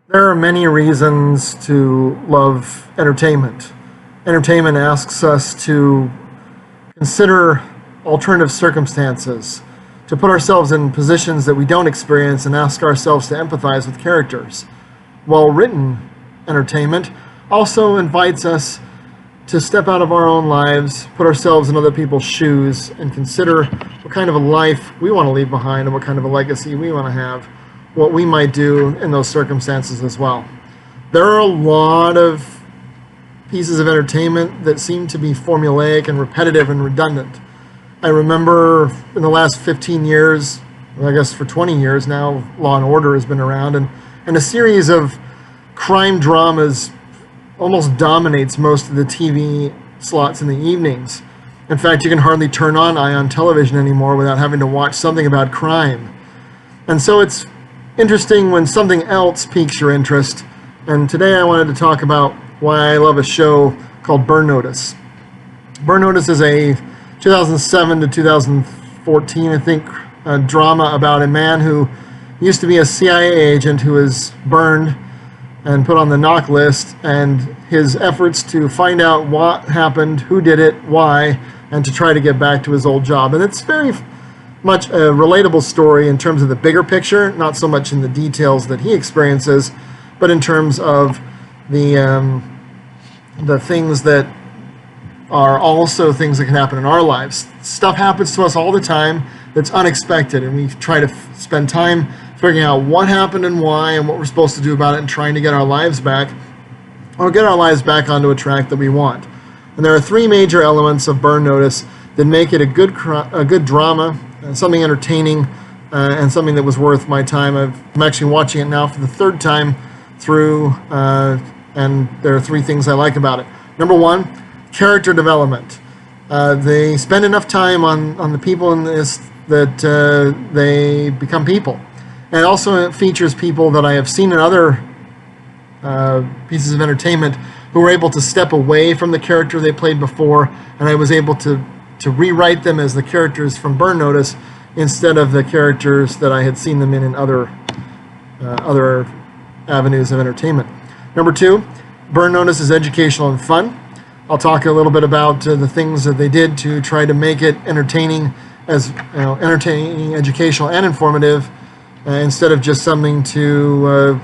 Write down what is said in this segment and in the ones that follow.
There are many reasons to love entertainment. Entertainment asks us to consider alternative circumstances, to put ourselves in positions that we don't experience and ask ourselves to empathize with characters. Well written entertainment also invites us to step out of our own lives, put ourselves in other people's shoes, and consider what kind of a life we want to leave behind and what kind of a legacy we want to have, what we might do in those circumstances as well. There are a lot of pieces of entertainment that seem to be formulaic and repetitive and redundant. I remember in the last 15 years, I guess for 20 years now, Law & Order has been around, and a series of crime dramas almost dominates most of the TV slots in the evenings. In fact, you can hardly turn on Ion television anymore without having to watch something about crime. And so it's interesting when something else piques your interest, and today I wanted to talk about why I love a show called Burn Notice. Burn Notice is a 2007 to 2014, I think, drama about a man who used to be a CIA agent who was burned and put on the knock list, and his efforts to find out what happened, who did it, why, and to try to get back to his old job. And it's very much a relatable story in terms of the bigger picture, not so much in the details that he experiences, but in terms of the things that are also things that can happen in our lives. Stuff happens to us all the time that's unexpected, and we try to spend time figuring out what happened and why and what we're supposed to do about it and trying to get our lives back, or get our lives back onto a track that we want. And there are three major elements of Burn Notice that make it a good drama, something entertaining, and something that was worth my time. I'm actually watching it now for the third time through, and there are three things I like about it. Number one, character development. They spend enough time on the people in this that they become people. And also it features people that I have seen in other pieces of entertainment who were able to step away from the character they played before, and I was able to rewrite them as the characters from Burn Notice instead of the characters that I had seen them in other avenues of entertainment. Number two, Burn Notice is educational and fun. I'll talk a little bit about the things that they did to try to make it entertaining, entertaining, educational, and informative, instead of just something to,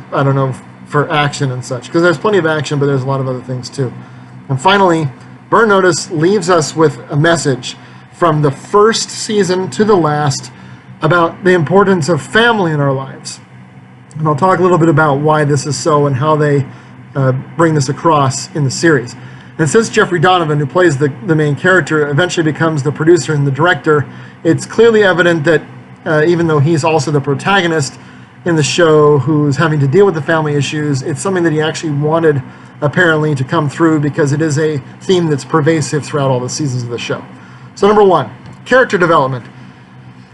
for action and such. Because there's plenty of action, but there's a lot of other things too. And finally, Burn Notice leaves us with a message from the first season to the last about the importance of family in our lives. And I'll talk a little bit about why this is so and how they bring this across in the series. And since Jeffrey Donovan, who plays the main character, eventually becomes the producer and the director, it's clearly evident that even though he's also the protagonist in the show who's having to deal with the family issues, it's something that he actually wanted apparently to come through because it is a theme that's pervasive throughout all the seasons of the show. So number one, character development.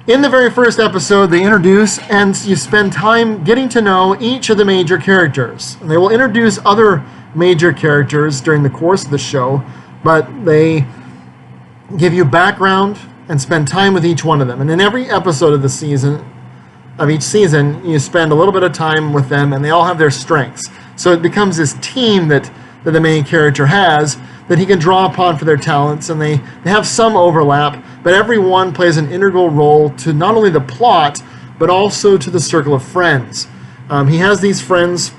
In the very first episode, they introduce and you spend time getting to know each of the major characters. And they will introduce other major characters during the course of the show, but they give you background and spend time with each one of them. And in every episode of each season, you spend a little bit of time with them, and they all have their strengths. So it becomes this team that the main character has that he can draw upon for their talents, and they have some overlap, but everyone plays an integral role to not only the plot, but also to the circle of friends. He has these friends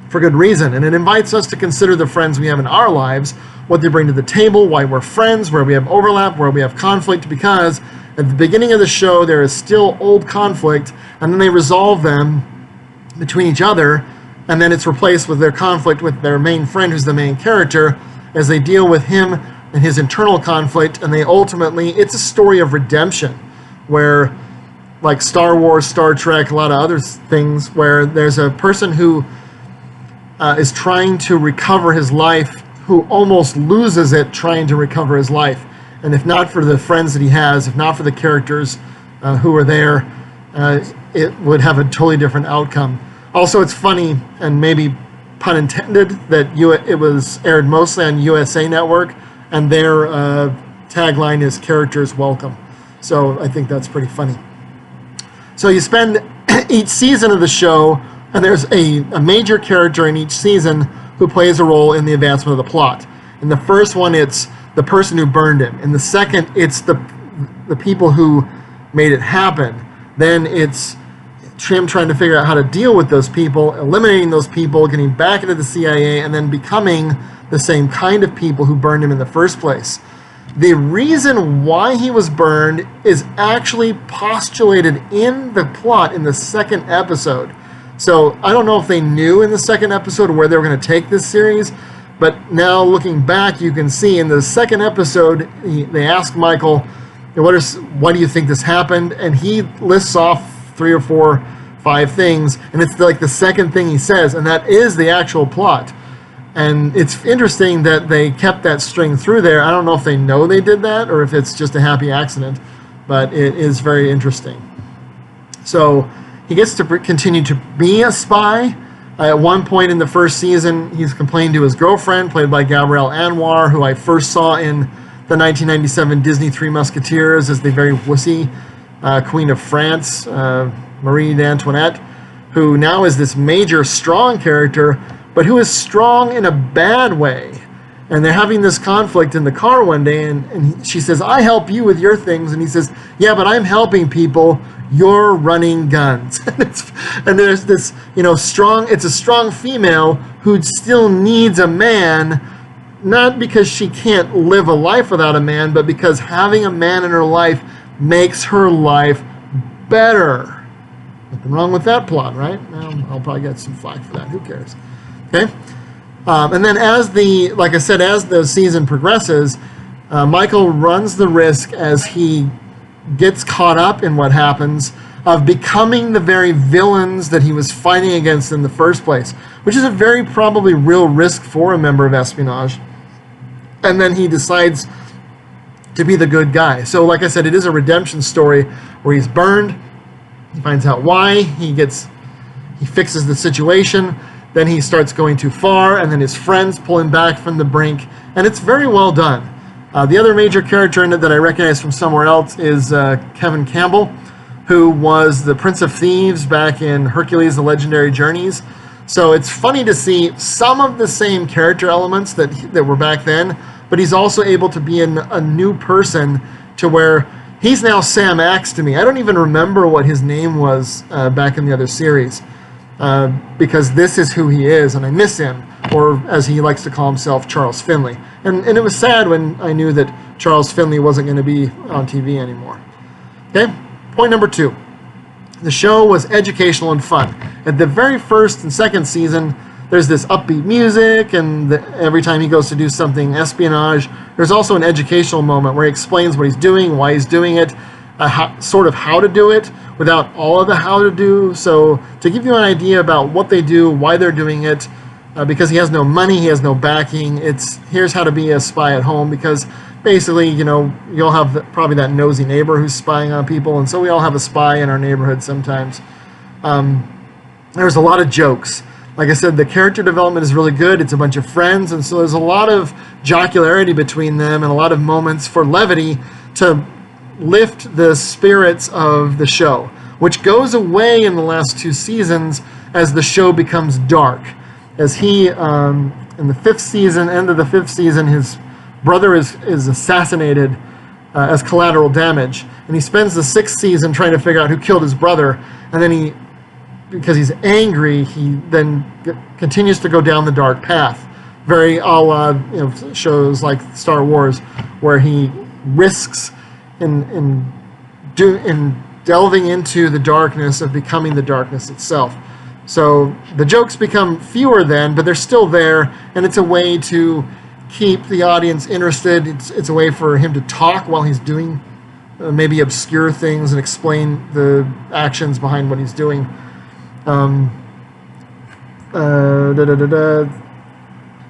for good reason, and it invites us to consider the friends we have in our lives, what they bring to the table, why we're friends, where we have overlap, where we have conflict, because at the beginning of the show there is still old conflict, and then they resolve them between each other, and then it's replaced with their conflict with their main friend, who's the main character, as they deal with him and his internal conflict, and they ultimately, it's a story of redemption, where, like Star Wars, Star Trek, a lot of other things, where there's a person who is trying to recover his life, who almost loses it trying to recover his life. And if not for the friends that he has, if not for the characters who are there, it would have a totally different outcome. Also, it's funny, and maybe pun intended, that it was aired mostly on USA Network, and their tagline is "Characters Welcome." So I think that's pretty funny. So you spend each season of the show And there's a major character in each season who plays a role in the advancement of the plot. In the first one, it's the person who burned him. In the second, it's the people who made it happen. Then it's him trying to figure out how to deal with those people, eliminating those people, getting back into the CIA, and then becoming the same kind of people who burned him in the first place. The reason why he was burned is actually postulated in the plot in the second episode. So I don't know if they knew in the second episode where they were going to take this series, but now looking back, you can see in the second episode, they ask Michael, why do you think this happened? And he lists off 3 or 4, 5 things, and it's like the second thing he says, and that is the actual plot. And it's interesting that they kept that string through there. I don't know if they know they did that or if it's just a happy accident, but it is very interesting. So he gets to continue to be a spy. At one point in the first season, he's complained to his girlfriend, played by Gabrielle Anwar, who I first saw in the 1997 Disney Three Musketeers as the very wussy Queen of France, Marie Antoinette, who now is this major strong character, but who is strong in a bad way. And they're having this conflict in the car one day, and she says, I help you with your things. And he says, yeah, but I'm helping people. You're running guns. And there's this, it's a strong female who still needs a man, not because she can't live a life without a man, but because having a man in her life makes her life better. Nothing wrong with that plot, right? Well, I'll probably get some flack for that. Who cares? Okay? And then as the season progresses, Michael runs the risk as he gets caught up in what happens of becoming the very villains that he was fighting against in the first place, which is a very probably real risk for a member of espionage. And then he decides to be the good guy. So like I said, it is a redemption story where he's burned, he finds out why, he fixes the situation, then he starts going too far, and then his friends pull him back from the brink, and it's very well done. The other major character in it that I recognize from somewhere else is Kevin Campbell, who was the Prince of Thieves back in Hercules: The Legendary Journeys. So it's funny to see some of the same character elements that were back then, but he's also able to be a new person to where he's now Sam Axe to me. I don't even remember what his name was back in the other series. Because this is who he is, and I miss him, or as he likes to call himself, Charles Finley. And it was sad when I knew that Charles Finley wasn't going to be on TV anymore. Okay, point number 2. The show was educational and fun. At the very first and second season, there's this upbeat music, and every time he goes to do something espionage, there's also an educational moment where he explains what he's doing, why he's doing it, how to do it, without all of the how to do. So to give you an idea about what they do, why they're doing it, because he has no money, he has no backing, here's how to be a spy at home, because basically, you'll have probably that nosy neighbor who's spying on people, and so we all have a spy in our neighborhood sometimes. There's a lot of jokes. Like I said, the character development is really good. It's a bunch of friends, and so there's a lot of jocularity between them and a lot of moments for levity to lift the spirits of the show, which goes away in the last 2 seasons as the show becomes dark. As he, in the 5th season, end of the 5th season, his brother is assassinated as collateral damage, and he spends the 6th season trying to figure out who killed his brother, and then because he's angry, he then continues to go down the dark path, very a la shows like Star Wars, where he risks in delving into the darkness of becoming the darkness itself. So the jokes become fewer then, but they're still there, and it's a way to keep the audience interested. It's a way for him to talk while he's doing maybe obscure things and explain the actions behind what he's doing.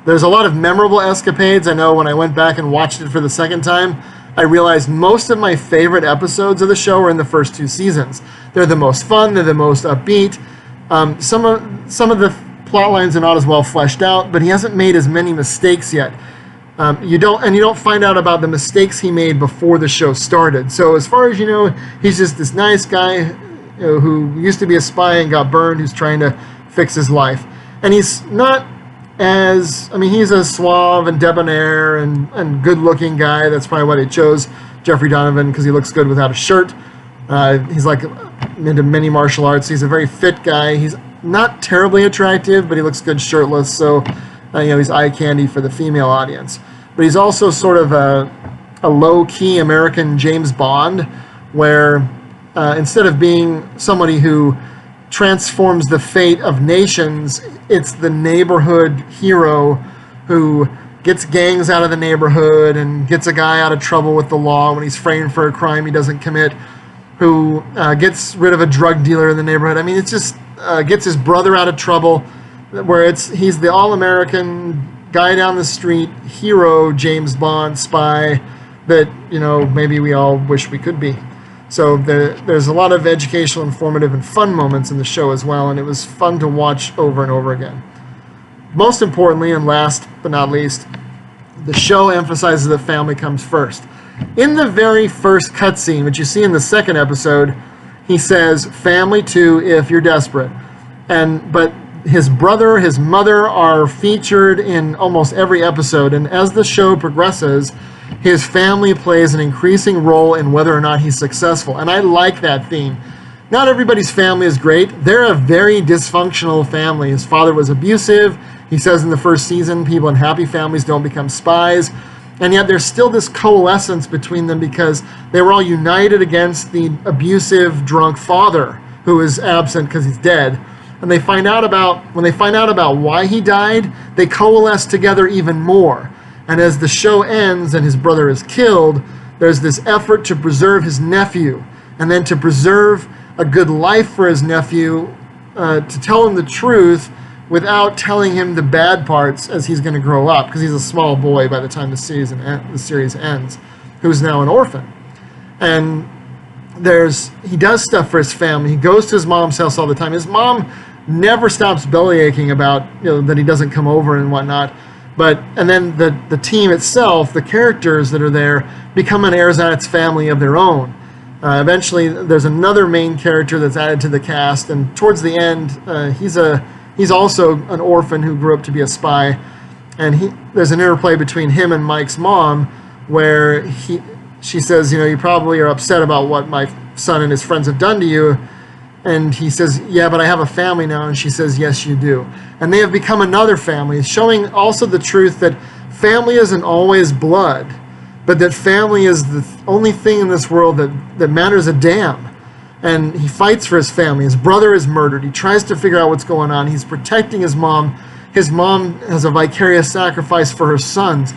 There's a lot of memorable escapades. I know when I went back and watched it for the second time, I realized most of my favorite episodes of the show are in the first 2 seasons. They're the most fun, they're the most upbeat. Some of the plot lines are not as well fleshed out, but he hasn't made as many mistakes yet. You don't find out about the mistakes he made before the show started. So as far as you know, he's just this nice guy who used to be a spy and got burned, who's trying to fix his life. And he's not he's a suave and debonair and good-looking guy. That's probably why they chose Jeffrey Donovan, because he looks good without a shirt. He's like into many martial arts. He's a very fit guy. He's not terribly attractive, but he looks good shirtless. So, he's eye candy for the female audience. But he's also sort of a low-key American James Bond, where instead of being somebody who transforms the fate of nations, it's the neighborhood hero who gets gangs out of the neighborhood and gets a guy out of trouble with the law when he's framed for a crime he doesn't commit, who gets rid of a drug dealer in the neighborhood. I mean, it's just gets his brother out of trouble, where he's the all-American guy down the street, hero, James Bond, spy, that, maybe we all wish we could be. So there's a lot of educational, informative, and fun moments in the show as well, and it was fun to watch over and over again. Most importantly, and last but not least, the show emphasizes that family comes first. In the very first cutscene, which you see in the second episode, he says, family too if you're desperate. But his brother, his mother are featured in almost every episode, and as the show progresses, his family plays an increasing role in whether or not he's successful. And I like that theme. Not everybody's family is great. They're a very dysfunctional family. His father was abusive. He says in the first season, people in happy families don't become spies. And yet there's still this coalescence between them because they were all united against the abusive, drunk father who is absent because he's dead. And when they find out about why he died, they coalesce together even more. And as the show ends and his brother is killed, there's this effort to preserve his nephew and then to preserve a good life for his nephew, to tell him the truth without telling him the bad parts as he's going to grow up, because he's a small boy by the time the series ends, who's now an orphan. And he does stuff for his family. He goes to his mom's house all the time. His mom never stops bellyaching about that he doesn't come over and whatnot. And then the team itself, the characters that are there, become an ersatz family of their own. Eventually, there's another main character that's added to the cast, and towards the end, he's also an orphan who grew up to be a spy. And there's an interplay between him and Mike's mom, where she says, you probably are upset about what my son and his friends have done to you. And he says, yeah, but I have a family now. And she says, yes, you do. And they have become another family, showing also the truth that family isn't always blood, but that family is the only thing in this world that matters a damn. And he fights for his family. His brother is murdered. He tries to figure out what's going on. He's protecting his mom. His mom has a vicarious sacrifice for her sons.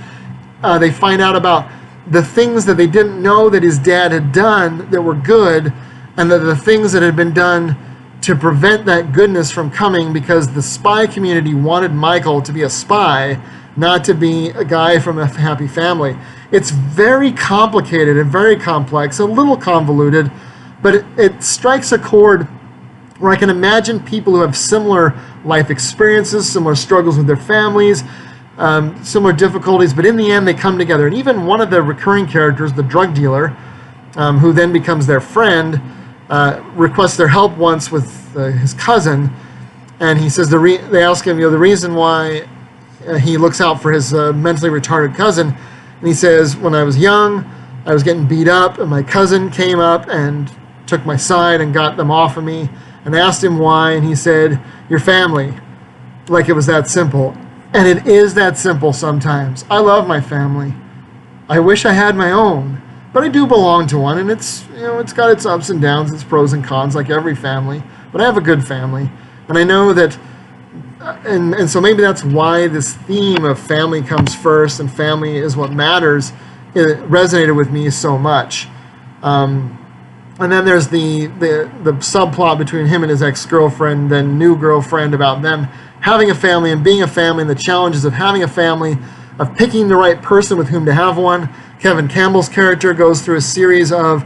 They find out about the things that they didn't know that his dad had done that were good, and the things that had been done to prevent that goodness from coming, because the spy community wanted Michael to be a spy, not to be a guy from a happy family. It's very complicated and very complex, a little convoluted, but it strikes a chord where I can imagine people who have similar life experiences, similar struggles with their families, similar difficulties, but in the end they come together. And even one of the recurring characters, the drug dealer, who then becomes their friend, requests their help once with his cousin, and he says they ask him, the reason why he looks out for his mentally retarded cousin, and he says, when I was young, I was getting beat up, and my cousin came up and took my side and got them off of me, and asked him why, and he said, your family, like it was that simple. And it is that simple sometimes. I love my family. I wish I had my own. But I do belong to one, and it's got its ups and downs, its pros and cons, like every family. But I have a good family, and I know that, and so maybe that's why this theme of family comes first, and family is what matters, it resonated with me so much. And then there's the subplot between him and his ex-girlfriend, then new girlfriend, about them having a family and being a family, and the challenges of having a family, of picking the right person with whom to have one. Kevin Campbell's character goes through a series of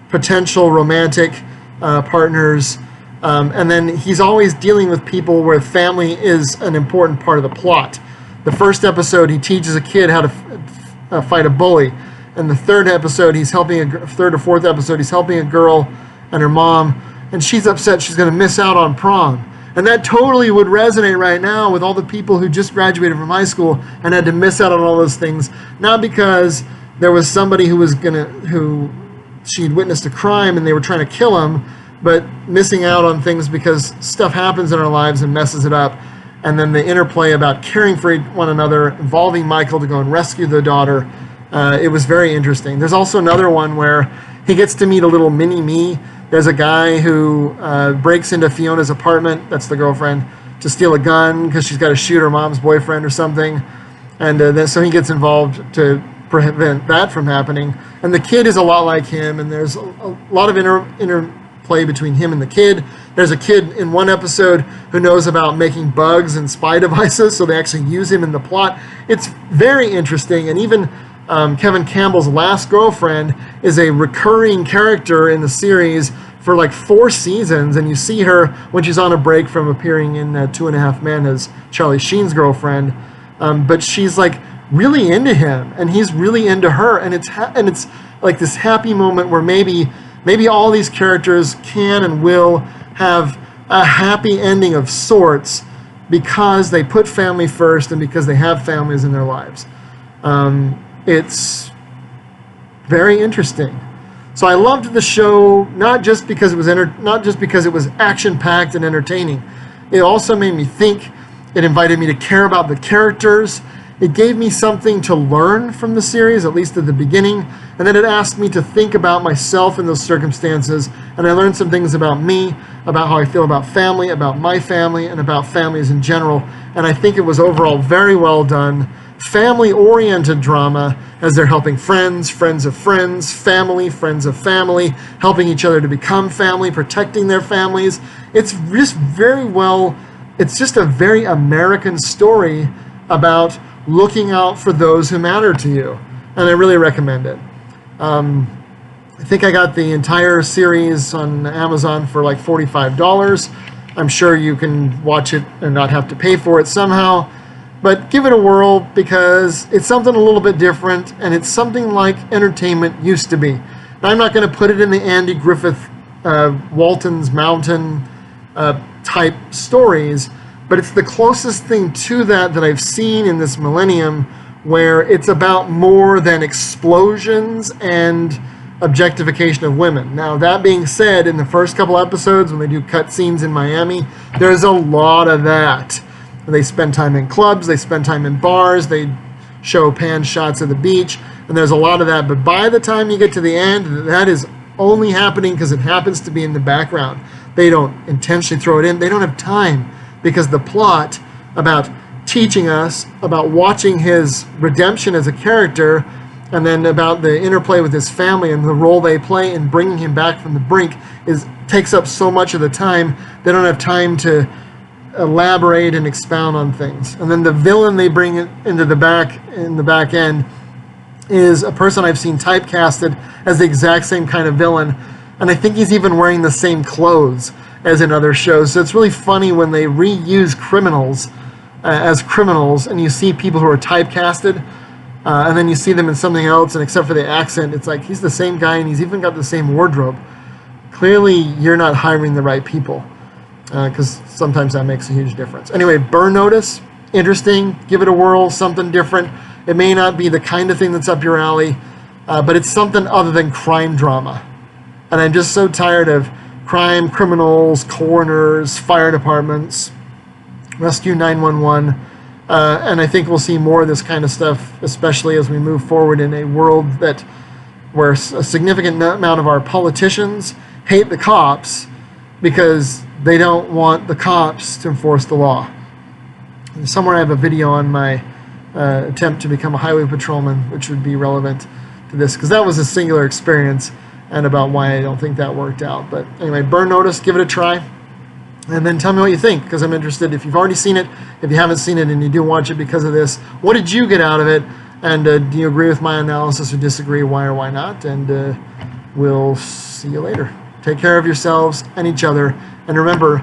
potential romantic partners, and then he's always dealing with people where family is an important part of the plot. The first episode, he teaches a kid how to fight a bully. And the third or fourth episode, he's helping a girl and her mom, and she's upset she's going to miss out on prom. And that totally would resonate right now with all the people who just graduated from high school and had to miss out on all those things, not because there was somebody who she'd witnessed a crime and they were trying to kill him, but missing out on things because stuff happens in our lives and messes it up. And then the interplay about caring for one another, involving Michael to go and rescue the daughter. It was very interesting. There's also another one where he gets to meet a little mini-me. There's a guy who breaks into Fiona's apartment, that's the girlfriend, to steal a gun because she's got to shoot her mom's boyfriend or something. And so he gets involved to prevent that from happening. And the kid is a lot like him, and there's a lot of interplay between him and the kid. There's a kid in one episode who knows about making bugs and spy devices, so they actually use him in the plot. It's very interesting, and even Kevin Campbell's last girlfriend is a recurring character in the series for like 4 seasons, and you see her when she's on a break from appearing in 2 and a Half Men as Charlie Sheen's girlfriend, but she's like really into him, and he's really into her, and it's like this happy moment where maybe all these characters can and will have a happy ending of sorts because they put family first and because they have families in their lives. It's very interesting. So I loved the show not just because it was action-packed and entertaining. It also made me think. It invited me to care about the characters. It gave me something to learn from the series, at least at the beginning, and then it asked me to think about myself in those circumstances, and I learned some things about me, about how I feel about family, about my family, and about families in general, and I think it was overall very well done. Family-oriented drama, as they're helping friends of friends, family, friends of family, helping each other to become family, protecting their families. It's just a very American story about looking out for those who matter to you, and I really recommend it. I think I got the entire series on Amazon for like $45. I'm sure you can watch it and not have to pay for it somehow, but give it a whirl because it's something a little bit different, and it's something like entertainment used to be. Now, I'm not going to put it in the Andy Griffith, Walton's Mountain type stories, but it's the closest thing to that I've seen in this millennium, where it's about more than explosions and objectification of women. Now, that being said, in the first couple episodes, when they do cutscenes in Miami, there's a lot of that. They spend time in clubs, they spend time in bars, they show pan shots of the beach, and there's a lot of that. But by the time you get to the end, that is only happening because it happens to be in the background. They don't intentionally throw it in. They don't have time, because the plot about teaching us, about watching his redemption as a character, and then about the interplay with his family and the role they play in bringing him back from the brink takes up so much of the time. They don't have time to elaborate and expound on things. And then the villain they bring into the back end is a person I've seen typecasted as the exact same kind of villain, and I think he's even wearing the same clothes as in other shows. So it's really funny when they reuse criminals as criminals, and you see people who are typecasted, and then you see them in something else, and except for the accent, it's like he's the same guy, and he's even got the same wardrobe. Clearly, you're not hiring the right people, because sometimes that makes a huge difference. Anyway, Burn Notice, interesting. Give it a whirl, something different. It may not be the kind of thing that's up your alley, but it's something other than crime drama. And I'm just so tired of crime, criminals, coroners, fire departments, Rescue 911, and I think we'll see more of this kind of stuff, especially as we move forward in a world where a significant amount of our politicians hate the cops because they don't want the cops to enforce the law. And somewhere I have a video on my attempt to become a highway patrolman, which would be relevant to this, because that was a singular experience, and about why I don't think that worked out. But anyway, Burn Notice, give it a try, and then tell me what you think, because I'm interested. If you've already seen it, if you haven't seen it and you do watch it because of this, what did you get out of it? And do you agree with my analysis or disagree? Why or why not? And we'll see you later. Take care of yourselves and each other. And remember,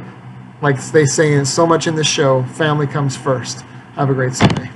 like they say so much in this show, family comes first. Have a great Sunday.